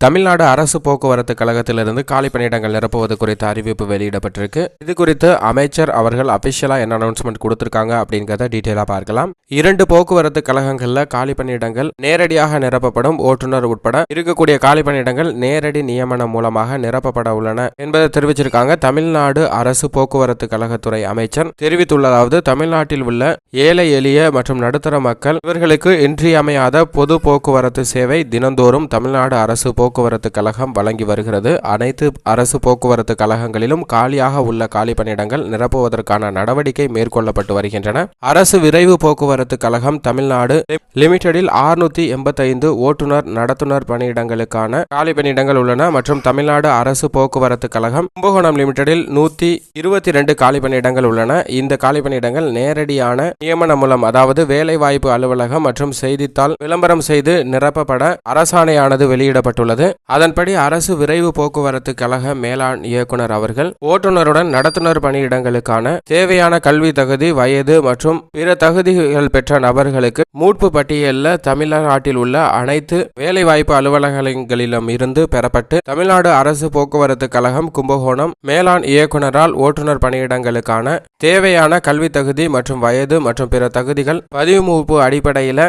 தமிழ்நாடு அரசு போக்குவரத்து கழகத்திலிருந்து காலி பணியிடங்கள் நிரப்புவது குறித்த அறிவிப்பு வெளியிடப்பட்டிருக்கு. இது குறித்து அமைச்சர் அவர்கள் அபிஷியலா என்ன அனௌன்ஸ்மெண்ட் கொடுத்திருக்காங்க அப்படிங்கறத டீடைலா பார்க்கலாம். 2 போக்குவரத்து கழகங்கள்ல காலி பணியிடங்கள் நேரடியாக நிரப்பப்படும். ஓட்டுநர் உட்பட இருக்கக்கூடிய காலி பணியிடங்கள் நேரடி நியமனம் மூலமாக நிரப்பப்பட உள்ளன என்பதை தெரிவிச்சிருக்காங்க. தமிழ்நாடு அரசு போக்குவரத்து கழகத்துறை அமைச்சர் தெரிவித்துள்ளதாவது, தமிழ்நாட்டில் உள்ள ஏழை எளிய மற்றும் நடுத்தர மக்கள் இவர்களுக்கு இன்றியமையாத பொது போக்குவரத்து சேவை தினந்தோறும் தமிழ்நாடு அரசு போக்குவரத்து கழகம் வழங்கி வருகிறது. அனைத்து அரசு போக்குவரத்து கழகங்களிலும் காலியாக உள்ள காலி பணியிடங்கள் நிரப்புவதற்கான நடவடிக்கை மேற்கொள்ளப்பட்டு வருகின்றன. அரசு விரைவு போக்குவரத்து கழகம் தமிழ்நாடு லிமிடெடில் 685 ஓட்டுநர் நடத்துனர் பணியிடங்களுக்கான காலி பணியிடங்கள் உள்ளன மற்றும் தமிழ்நாடு அரசு போக்குவரத்து கழகம் கும்பகோணம் லிமிடெடில் 122 காலி பணியிடங்கள் உள்ளன. இந்த காலி பணியிடங்கள் நேரடியான நியமனம் மூலம், அதாவது வேலைவாய்ப்பு அலுவலகம் மற்றும் செய்தித்தாள் விளம்பரம் செய்து நிரப்பப்பட அரசாணையானது வெளியிடப்பட்டுள்ளது. அதன்படி அரசு விரைவு போக்குவரத்து கழக மேலாண் இயக்குனர் அவர்கள் ஓட்டுநருடன் நடத்துனர் பணியிடங்களுக்கான தேவையான கல்வி தகுதி, வயது மற்றும் பிற தகுதிகள் பெற்ற நபர்களுக்கு மூட்பு பட்டியலில் தமிழ்நாட்டில் உள்ள அனைத்து வேலைவாய்ப்பு அலுவலகங்களிலும் இருந்து பெறப்பட்டு தமிழ்நாடு அரசு போக்குவரத்து கழகம் கும்பகோணம் மேலாண் இயக்குனரால் ஓட்டுநர் பணியிடங்களுக்கான தேவையான கல்வி தகுதி மற்றும் வயது மற்றும் பிற தகுதிகள் பதிவு மூப்பு அடிப்படையில்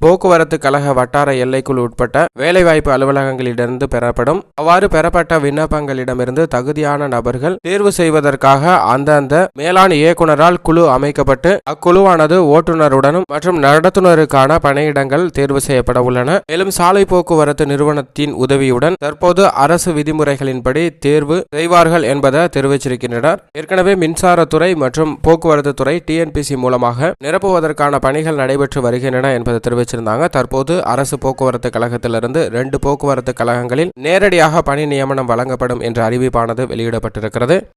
போக்குவரத்து கழக வட்டார எல்லைக்குள் உட்பட்ட வேலைவாய்ப்பு அலுவலகங்களிலிருந்து பெறப்படும். அவ்வாறு பெறப்பட்ட விண்ணப்பங்களிடமிருந்து தகுதியான நபர்கள் தேர்வு செய்வதற்காக அந்தந்த மேலாண் இயக்குனரால் குழு அமைக்கப்பட்டு அக்குழுவானது ஓட்டுநருடனும் மற்றும் நடத்துனருக்கான பணியிடங்கள் தேர்வு செய்யப்பட உள்ளன. மேலும் சாலை போக்குவரத்து நிறுவனத்தின் உதவியுடன் தற்போது அரசு விதிமுறைகளின்படி தேர்வு செய்வார்கள் என்பதை தெரிவிச்சிருக்கின்றனர். ஏற்கனவே மின்சாரத்துறை மற்றும் போக்குவரத்து துறை டிஎன்பிசி மூலமாக நிரப்புவதற்கான பணிகள் நடைபெற்று வருகின்றன என்பதை தெரிவிச்சிருந்தாங்க. தற்போது அரசு போக்குவரத்து கழகத்திலிருந்து 2 போக்குவரத்து கழகங்களில் நேரடியாக பணி நியமனம் வழங்கப்படும் என்ற அறிவிப்பானது வெளியிடப்பட்டிருக்கிறது.